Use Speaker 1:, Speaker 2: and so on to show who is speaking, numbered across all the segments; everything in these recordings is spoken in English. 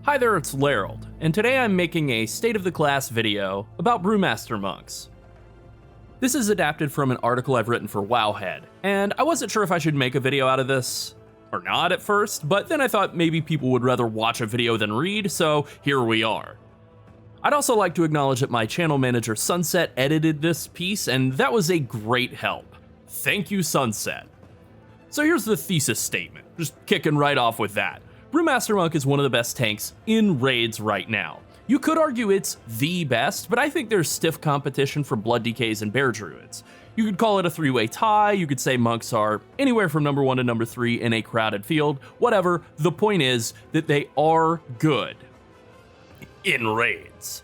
Speaker 1: Hi there, it's Larold, and today I'm making a state of the class video about Brewmaster Monks. This is adapted from an article I've written for Wowhead, and I wasn't sure if I should make a video out of this or not at first, but then I thought maybe people would rather watch a video than read, so here we are. I'd also like to acknowledge that my channel manager Sunset edited this piece, and that was a great help. Thank you, Sunset. So here's the thesis statement, just kicking right off with that. Brewmaster Monk is one of the best tanks in raids right now. You could argue it's the best, but I think there's stiff competition for Blood DKs and Bear Druids. You could call it a three-way tie, you could say monks are anywhere from number 1 to number 3 in a crowded field, whatever. The point is that they are good in raids.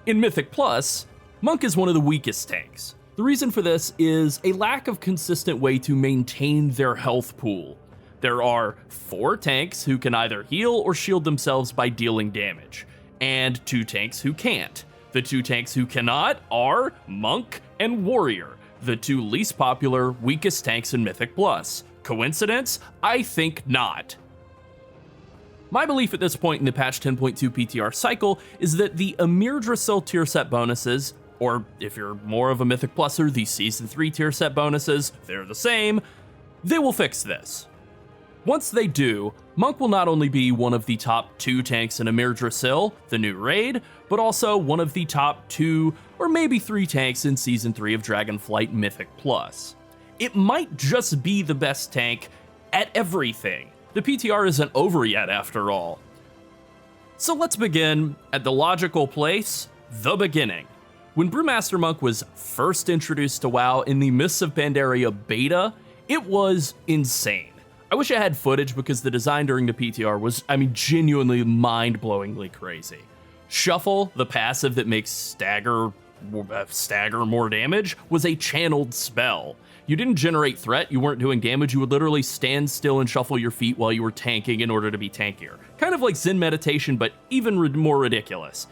Speaker 1: In Mythic Plus, Monk is one of the weakest tanks. The reason for this is a lack of consistent way to maintain their health pool. There are 4 tanks who can either heal or shield themselves by dealing damage, and 2 tanks who can't. The 2 tanks who cannot are Monk and Warrior, the 2 least popular, weakest tanks in Mythic Plus. Coincidence? I think not. My belief at this point in the patch 10.2 PTR cycle is that the Amir Drasil tier set bonuses, or if you're more of a Mythic Pluser, the Season 3 tier set bonuses, they're the same, they will fix this. Once they do, Monk will not only be one of the top 2 tanks in Amir Drasil, the new raid, but also one of the top 2 or maybe 3 tanks in Season 3 of Dragonflight Mythic Plus. It might just be the best tank at everything. The PTR isn't over yet after all. So let's begin at the logical place, the beginning. When Brewmaster Monk was first introduced to WoW in the Mists of Pandaria beta, it was insane. I wish I had footage because the design during the PTR was, genuinely mind-blowingly crazy. Shuffle, the passive that makes stagger more damage, was a channeled spell. You didn't generate threat, you weren't doing damage, you would literally stand still and shuffle your feet while you were tanking in order to be tankier. Kind of like Zen meditation, but even more ridiculous.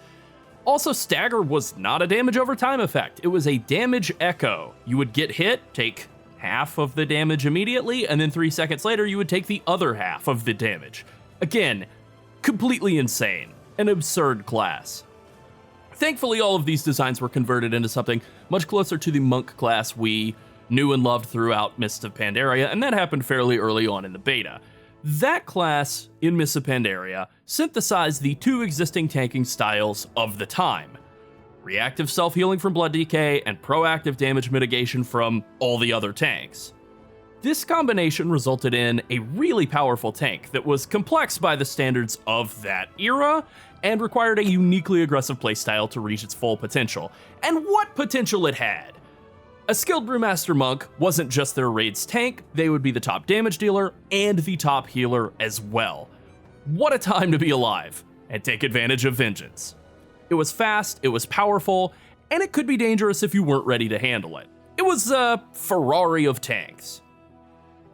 Speaker 1: Also, stagger was not a damage over time effect, it was a damage echo. You would get hit, take half of the damage immediately, and then 3 seconds later you would take the other half of the damage. Again, completely insane. An absurd class. Thankfully, all of these designs were converted into something much closer to the monk class we knew and loved throughout Mists of Pandaria, and that happened fairly early on in the beta. That class, in Mists of Pandaria, synthesized the 2 existing tanking styles of the time. Reactive self-healing from Blood DK, and proactive damage mitigation from all the other tanks. This combination resulted in a really powerful tank that was complex by the standards of that era, and required a uniquely aggressive playstyle to reach its full potential. And what potential it had! A skilled Brewmaster Monk wasn't just their raid's tank, they would be the top damage dealer and the top healer as well. What a time to be alive, and take advantage of vengeance. It was fast, it was powerful, and it could be dangerous if you weren't ready to handle it. It was a Ferrari of tanks.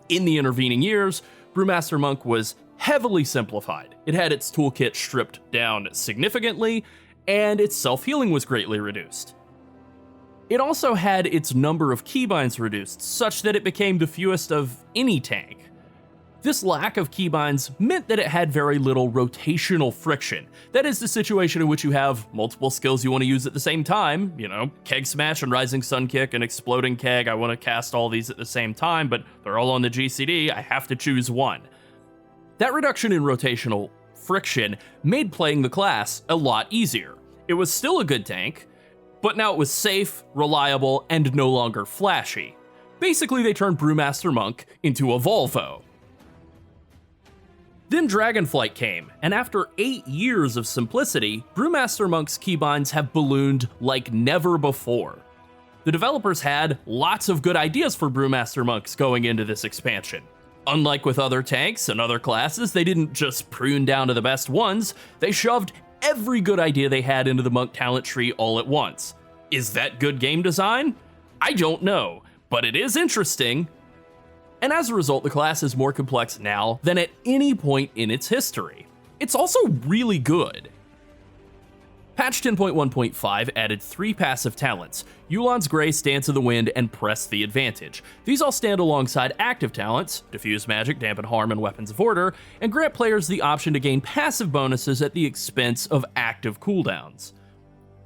Speaker 1: In the intervening years, Brewmaster Monk was heavily simplified. It had its toolkit stripped down significantly, and its self-healing was greatly reduced. It also had its number of keybinds reduced, such that it became the fewest of any tank. This lack of keybinds meant that it had very little rotational friction. That is the situation in which you have multiple skills you want to use at the same time, Keg Smash and Rising Sun Kick and Exploding Keg, I want to cast all these at the same time, but they're all on the GCD, I have to choose one. That reduction in rotational friction made playing the class a lot easier. It was still a good tank, but now it was safe, reliable, and no longer flashy. Basically, they turned Brewmaster Monk into a Volvo. Then Dragonflight came, and after 8 years of simplicity, Brewmaster Monk's keybinds have ballooned like never before. The developers had lots of good ideas for Brewmaster Monks going into this expansion. Unlike with other tanks and other classes, they didn't just prune down to the best ones, they shoved every good idea they had into the Monk talent tree all at once. Is that good game design? I don't know, but it is interesting. And as a result, the class is more complex now than at any point in its history. It's also really good. Patch 10.1.5 added 3 passive talents: Yu'lon's Grace, Dance of the Wind, and Press the Advantage. These all stand alongside active talents, Diffuse Magic, Dampen Harm, and Weapons of Order, and grant players the option to gain passive bonuses at the expense of active cooldowns.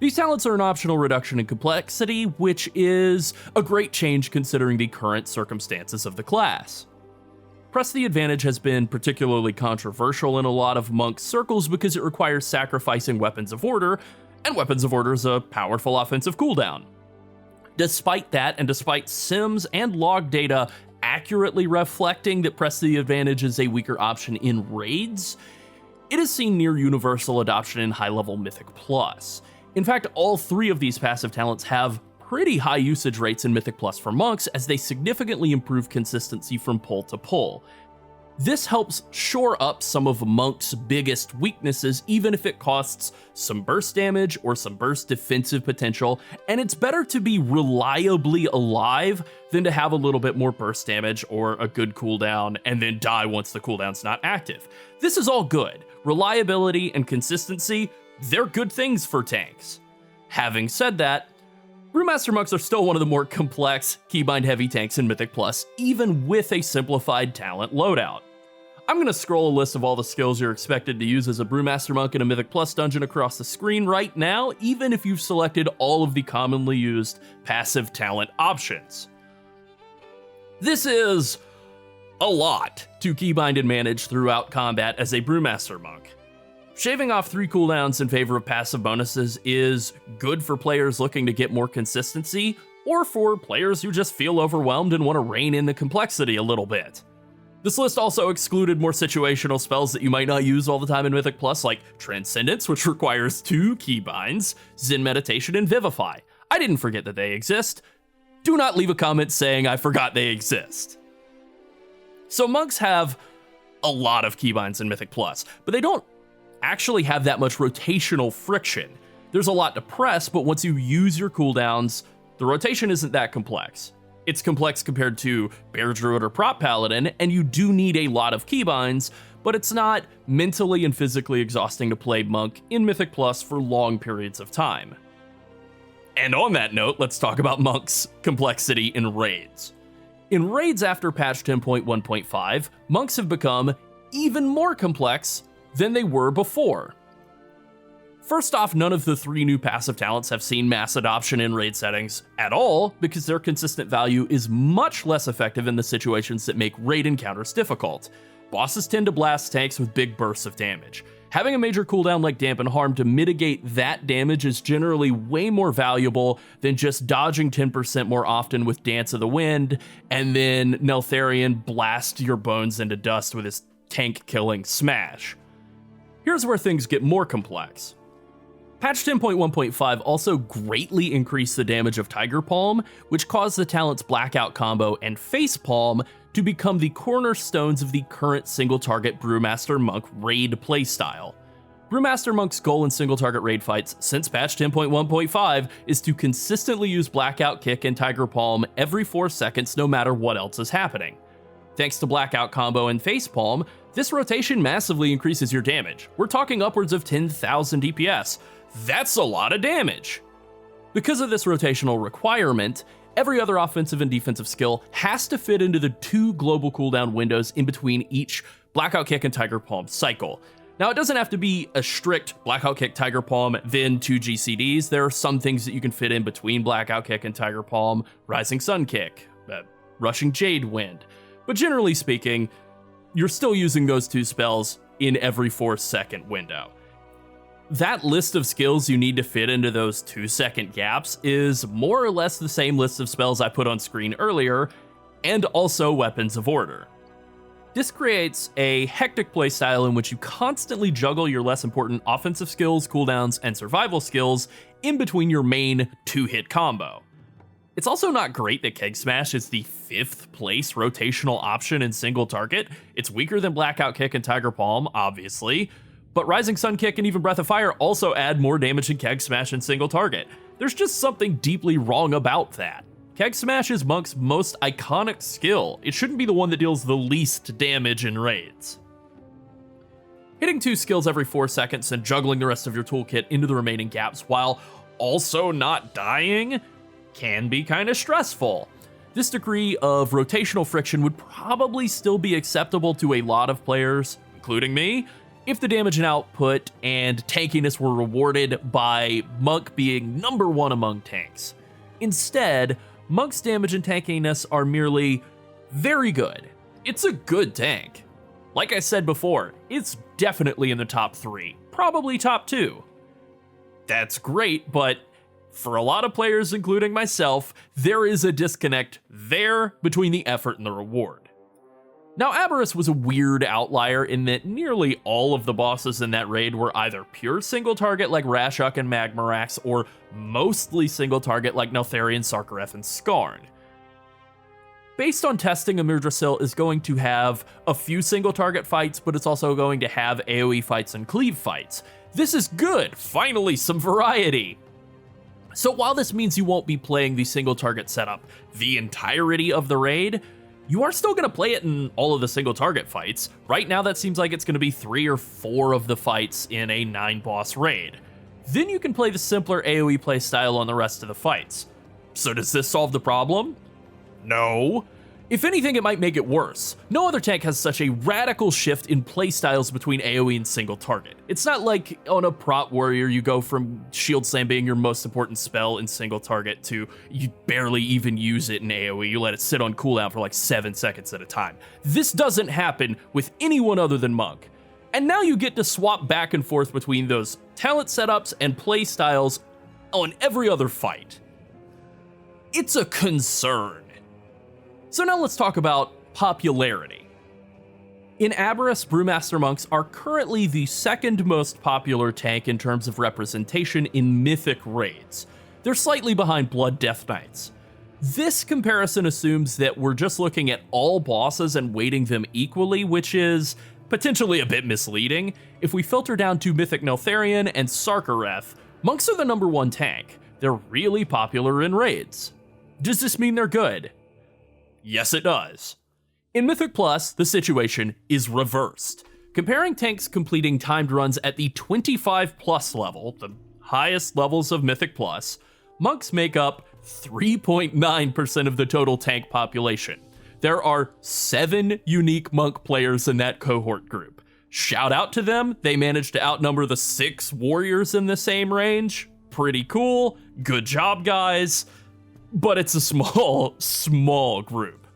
Speaker 1: These talents are an optional reduction in complexity, which is a great change considering the current circumstances of the class. Press the Advantage has been particularly controversial in a lot of monk circles because it requires sacrificing Weapons of Order, and Weapons of Order is a powerful offensive cooldown. Despite that, and despite sims and log data accurately reflecting that Press the Advantage is a weaker option in raids, it has seen near universal adoption in high-level Mythic Plus. In fact, all 3 of these passive talents have pretty high usage rates in Mythic Plus for monks, as they significantly improve consistency from pull to pull. This helps shore up some of Monk's biggest weaknesses, even if it costs some burst damage or some burst defensive potential, and it's better to be reliably alive than to have a little bit more burst damage or a good cooldown and then die once the cooldown's not active. This is all good. Reliability and consistency, they're good things for tanks. Having said that, Brewmaster Monks are still one of the more complex, keybind-heavy tanks in Mythic Plus, even with a simplified talent loadout. I'm going to scroll a list of all the skills you're expected to use as a Brewmaster Monk in a Mythic Plus dungeon across the screen right now, even if you've selected all of the commonly used passive talent options. This is a lot to keybind and manage throughout combat as a Brewmaster Monk. Shaving off 3 cooldowns in favor of passive bonuses is good for players looking to get more consistency, or for players who just feel overwhelmed and want to rein in the complexity a little bit. This list also excluded more situational spells that you might not use all the time in Mythic Plus, like Transcendence, which requires 2 keybinds, Zen Meditation, and Vivify. I didn't forget that they exist. Do not leave a comment saying I forgot they exist. So monks have a lot of keybinds in Mythic Plus, but they don't actually have that much rotational friction. There's a lot to press, but once you use your cooldowns, the rotation isn't that complex. It's complex compared to Bear Druid or Prop Paladin, and you do need a lot of keybinds, but it's not mentally and physically exhausting to play Monk in Mythic Plus for long periods of time. And on that note, let's talk about Monk's complexity in raids. In raids after patch 10.1.5, Monks have become even more complex than they were before. First off, none of the 3 new passive talents have seen mass adoption in raid settings at all, because their consistent value is much less effective in the situations that make raid encounters difficult. Bosses tend to blast tanks with big bursts of damage. Having a major cooldown like Dampen Harm to mitigate that damage is generally way more valuable than just dodging 10% more often with Dance of the Wind, and then Neltharion blast your bones into dust with his tank-killing smash. Here's where things get more complex. Patch 10.1.5 also greatly increased the damage of Tiger Palm, which caused the talents Blackout combo and Face Palm to become the cornerstones of the current single-target Brewmaster Monk raid playstyle. Brewmaster Monk's goal in single-target raid fights since patch 10.1.5 is to consistently use Blackout Kick and Tiger Palm every 4 seconds no matter what else is happening. Thanks to Blackout combo and Face Palm, this rotation massively increases your damage. We're talking upwards of 10,000 DPS. That's a lot of damage. Because of this rotational requirement, every other offensive and defensive skill has to fit into the 2 global cooldown windows in between each Blackout Kick and Tiger Palm cycle. Now, it doesn't have to be a strict Blackout Kick, Tiger Palm, then 2 GCDs. There are some things that you can fit in between Blackout Kick and Tiger Palm, Rising Sun Kick, Rushing Jade Wind. But generally speaking, you're still using those 2 spells in every 4-second window. That list of skills you need to fit into those 2-second gaps is more or less the same list of spells I put on screen earlier, and also Weapons of Order. This creates a hectic playstyle in which you constantly juggle your less important offensive skills, cooldowns, and survival skills in between your main 2-hit combo. It's also not great that Keg Smash is the 5th place rotational option in single target. It's weaker than Blackout Kick and Tiger Palm, obviously, but Rising Sun Kick and even Breath of Fire also add more damage than Keg Smash in single target. There's just something deeply wrong about that. Keg Smash is Monk's most iconic skill. It shouldn't be the one that deals the least damage in raids. Hitting 2 skills every 4 seconds and juggling the rest of your toolkit into the remaining gaps while also not dying can be kind of stressful. This degree of rotational friction would probably still be acceptable to a lot of players, including me, if the damage and output and tankiness were rewarded by Monk being number 1 among tanks. Instead, Monk's damage and tankiness are merely very good. It's a good tank. Like I said before, it's definitely in the top 3, probably top 2. That's great, but for a lot of players, including myself, there is a disconnect there between the effort and the reward. Now, Aberrus was a weird outlier in that nearly all of the bosses in that raid were either pure single target like Rashok and Magmarax, or mostly single target like Neltharion, Sarkareth, and Skarn. Based on testing, Yggdrasil is going to have a few single target fights, but it's also going to have AoE fights and cleave fights. This is good, finally some variety. So while this means you won't be playing the single target setup the entirety of the raid, you are still going to play it in all of the single target fights. Right now that seems like it's going to be 3 or 4 of the fights in a 9 boss raid. Then you can play the simpler AoE playstyle on the rest of the fights. So does this solve the problem? No. If anything, it might make it worse. No other tank has such a radical shift in playstyles between AoE and single target. It's not like on a Prot Warrior you go from Shield Slam being your most important spell in single target to you barely even use it in AoE, you let it sit on cooldown for like 7 seconds at a time. This doesn't happen with anyone other than Monk. And now you get to swap back and forth between those talent setups and playstyles on every other fight. It's a concern. So now let's talk about popularity. In Aberrus, Brewmaster Monks are currently the second most popular tank in terms of representation in Mythic raids. They're slightly behind Blood Death Knights. This comparison assumes that we're just looking at all bosses and weighting them equally, which is potentially a bit misleading. If we filter down to Mythic Neltharion and Sarkareth, Monks are the number 1 tank. They're really popular in raids. Does this mean they're good? Yes, it does. In Mythic Plus, the situation is reversed. Comparing tanks completing timed runs at the 25 plus level, the highest levels of Mythic Plus, Monks make up 3.9% of the total tank population. There are 7 unique Monk players in that cohort group. Shout out to them, they managed to outnumber the 6 warriors in the same range. Pretty cool, good job guys. But it's a small group.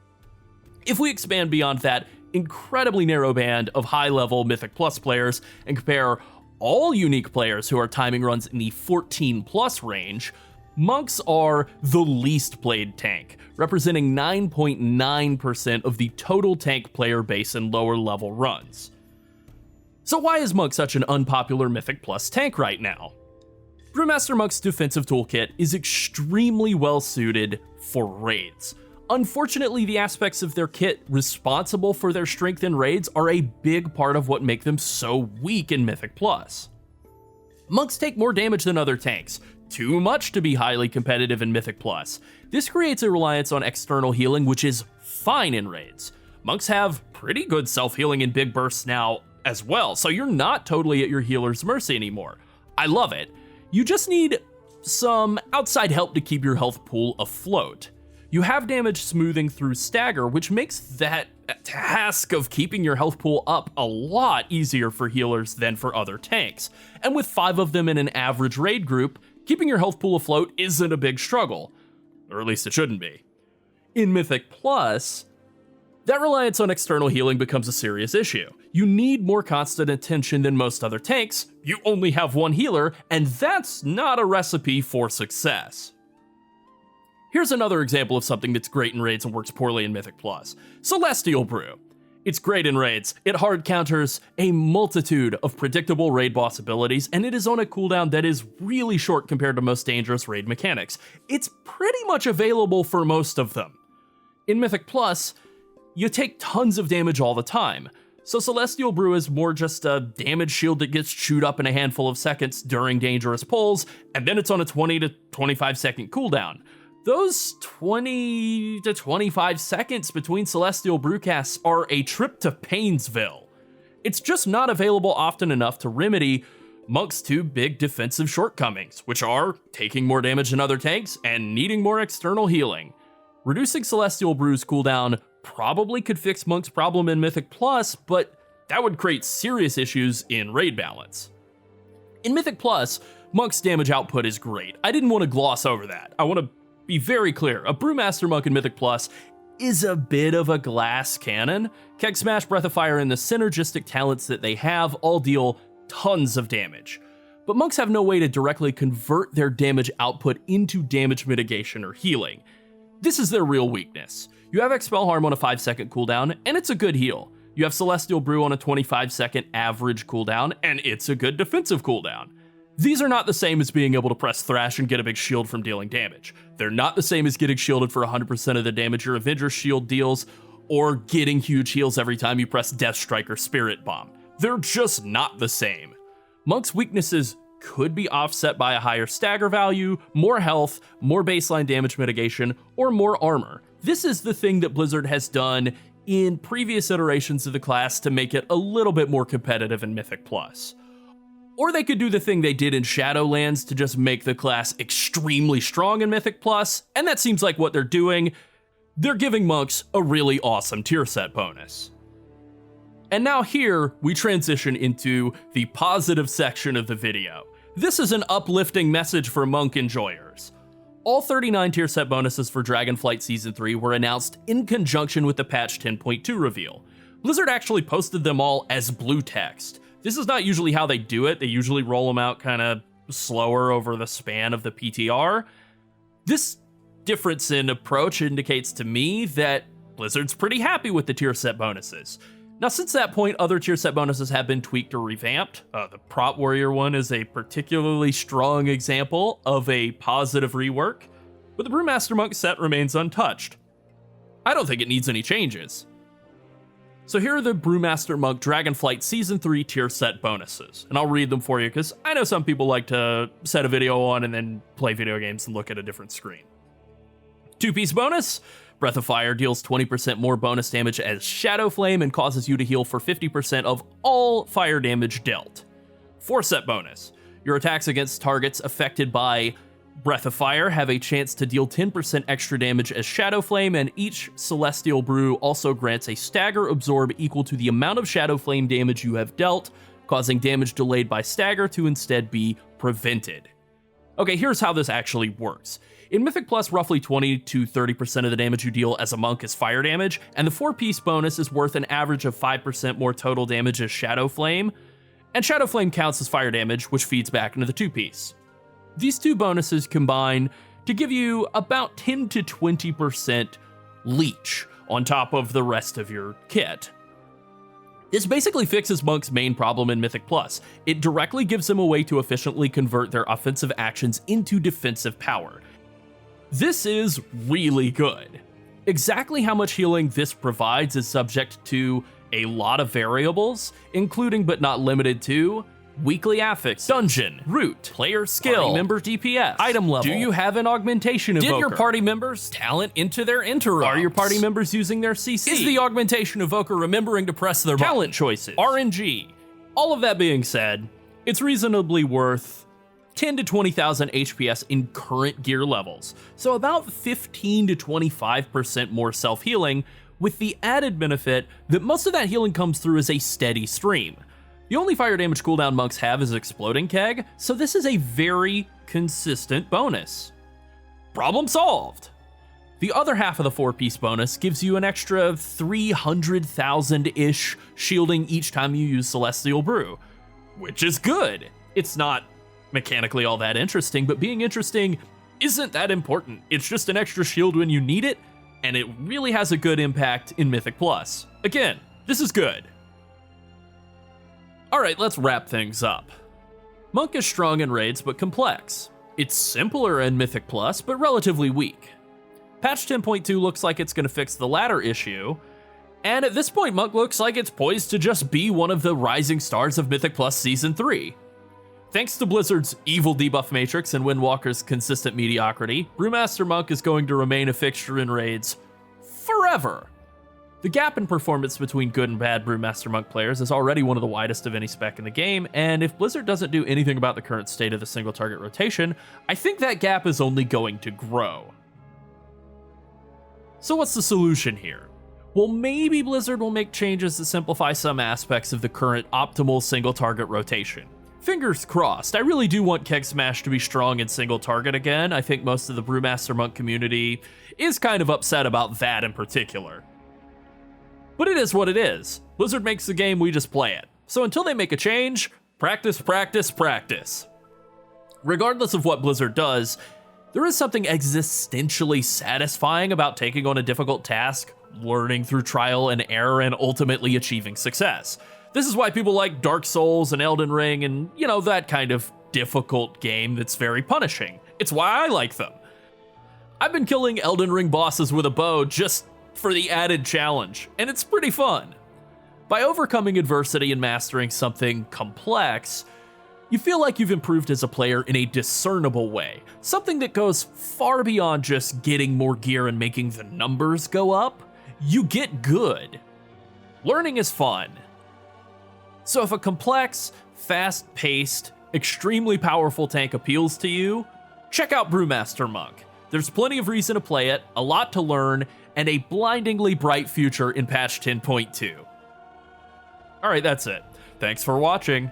Speaker 1: If we expand beyond that incredibly narrow band of high-level Mythic Plus players and compare all unique players who are timing runs in the 14+ range, Monks are the least played tank, representing 9.9% of the total tank player base in lower-level runs. So why is Monk such an unpopular Mythic Plus tank right now? Brewmaster Monks' defensive toolkit is extremely well suited for raids. Unfortunately, the aspects of their kit responsible for their strength in raids are a big part of what make them so weak in Mythic Plus. Monks take more damage than other tanks, too much to be highly competitive in Mythic Plus. This creates a reliance on external healing, which is fine in raids. Monks have pretty good self-healing in big bursts now as well, so you're not totally at your healer's mercy anymore. I love it. You just need some outside help to keep your health pool afloat. You have damage smoothing through stagger, which makes that task of keeping your health pool up a lot easier for healers than for other tanks. And with 5 of them in an average raid group, keeping your health pool afloat isn't a big struggle. Or at least it shouldn't be. In Mythic Plus, that reliance on external healing becomes a serious issue. You need more constant attention than most other tanks, you only have 1 healer, and that's not a recipe for success. Here's another example of something that's great in raids and works poorly in Mythic Plus. Celestial Brew. It's great in raids, it hard counters a multitude of predictable raid boss abilities, and it is on a cooldown that is really short compared to most dangerous raid mechanics. It's pretty much available for most of them. In Mythic Plus, you take tons of damage all the time, so Celestial Brew is more just a damage shield that gets chewed up in a handful of seconds during dangerous pulls, and then it's on a 20 to 25 second cooldown. Those 20 to 25 seconds between Celestial Brew casts are a trip to Painesville. It's just not available often enough to remedy Monk's two big defensive shortcomings, which are taking more damage than other tanks and needing more external healing. Reducing Celestial Brew's cooldown probably could fix Monk's problem in Mythic Plus, but that would create serious issues in raid balance. In Mythic Plus, Monk's damage output is great. I didn't want to gloss over that. I want to be very clear. A Brewmaster Monk in Mythic Plus is a bit of a glass cannon. Keg Smash, Breath of Fire, and the synergistic talents that they have all deal tons of damage. But monks have no way to directly convert their damage output into damage mitigation or healing. This is their real weakness. You have Expel Harm on a 5-second cooldown, and it's a good heal. You have Celestial Brew on a 25-second average cooldown, and it's a good defensive cooldown. These are not the same as being able to press Thrash and get a big shield from dealing damage. They're not the same as getting shielded for 100% of the damage your Avenger shield deals, or getting huge heals every time you press Death Strike or Spirit Bomb. They're just not the same. Monk's weaknesses could be offset by a higher stagger value, more health, more baseline damage mitigation, or more armor. This is the thing that Blizzard has done in previous iterations of the class to make it a little bit more competitive in Mythic Plus. Or they could do the thing they did in Shadowlands to just make the class extremely strong in Mythic Plus, and that seems like what they're doing. They're giving monks a really awesome tier set bonus. And now here, we transition into the positive section of the video. This is an uplifting message for monk enjoyers. All 39 tier set bonuses for Dragonflight Season 3 were announced in conjunction with the patch 10.2 reveal. Blizzard actually posted them all as blue text. This is not usually how they do it. They usually roll them out kind of slower over the span of the PTR. This difference in approach indicates to me that Blizzard's pretty happy with the tier set bonuses. Now, since that point, other tier set bonuses have been tweaked or revamped. The Prop Warrior one is a particularly strong example of a positive rework, but the Brewmaster Monk set remains untouched. I don't think it needs any changes. So here are the Brewmaster Monk Dragonflight Season 3 tier set bonuses, and I'll read them for you because I know some people like to set a video on and then play video games and look at a different screen. 2-piece bonus. Breath of Fire deals 20% more bonus damage as Shadow Flame and causes you to heal for 50% of all fire damage dealt. 4-set bonus. Your attacks against targets affected by Breath of Fire have a chance to deal 10% extra damage as Shadow Flame, and each Celestial Brew also grants a stagger absorb equal to the amount of Shadow Flame damage you have dealt, causing damage delayed by stagger to instead be prevented. Okay, here's how this actually works. In Mythic Plus, roughly 20 to 30% of the damage you deal as a monk is fire damage, and the 4-piece bonus is worth an average of 5% more total damage as Shadow Flame, and Shadow Flame counts as fire damage, which feeds back into the 2-piece. These two bonuses combine to give you about 10 to 20% leech on top of the rest of your kit. This basically fixes Monk's main problem in Mythic Plus. It directly gives them a way to efficiently convert their offensive actions into defensive power. This is really good. Exactly how much healing this provides is subject to a lot of variables, including but not limited to weekly affix, dungeon, route, player skill, party member DPS, item level. Do you have an augmentation evoker? Did your party members talent into their interrupts? Are your party members using their CC? Is the augmentation evoker remembering to press their talent choices? RNG. All of that being said, it's reasonably worth 10 to 20,000 HPS in current gear levels, so about 15 to 25% more self-healing, with the added benefit that most of that healing comes through as a steady stream. The only fire damage cooldown monks have is Exploding Keg, so this is a very consistent bonus. Problem solved! The other half of the 4-piece bonus gives you an extra 300,000-ish shielding each time you use Celestial Brew, which is good. It's not mechanically all that interesting, but being interesting isn't that important. It's just an extra shield when you need it, and it really has a good impact in Mythic Plus. Again, this is good. Alright, let's wrap things up. Monk is strong in raids, but complex. It's simpler in Mythic Plus, but relatively weak. Patch 10.2 looks like it's going to fix the latter issue, and at this point Monk looks like it's poised to just be one of the rising stars of Mythic Plus Season 3. Thanks to Blizzard's evil debuff matrix and Windwalker's consistent mediocrity, Brewmaster Monk is going to remain a fixture in raids forever. The gap in performance between good and bad Brewmaster Monk players is already one of the widest of any spec in the game, and if Blizzard doesn't do anything about the current state of the single target rotation, I think that gap is only going to grow. So what's the solution here? Well, maybe Blizzard will make changes to simplify some aspects of the current optimal single target rotation. Fingers crossed. I really do want Keg Smash to be strong in single target again. I think most of the Brewmaster Monk community is kind of upset about that in particular. But it is what it is. Blizzard makes the game, we just play it. So until they make a change, practice, practice, practice. Regardless of what Blizzard does, there is something existentially satisfying about taking on a difficult task, learning through trial and error, and ultimately achieving success. This is why people like Dark Souls and Elden Ring and, that kind of difficult game that's very punishing. It's why I like them. I've been killing Elden Ring bosses with a bow just for the added challenge, and it's pretty fun. By overcoming adversity and mastering something complex, you feel like you've improved as a player in a discernible way, something that goes far beyond just getting more gear and making the numbers go up. You get good. Learning is fun. So if a complex, fast-paced, extremely powerful tank appeals to you, check out Brewmaster Monk. There's plenty of reason to play it, a lot to learn, and a blindingly bright future in patch 10.2. Alright, that's it. Thanks for watching.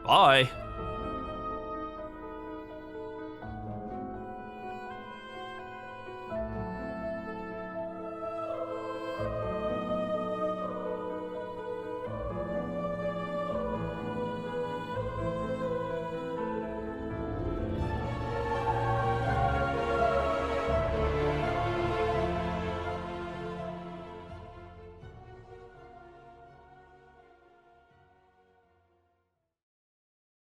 Speaker 1: Bye.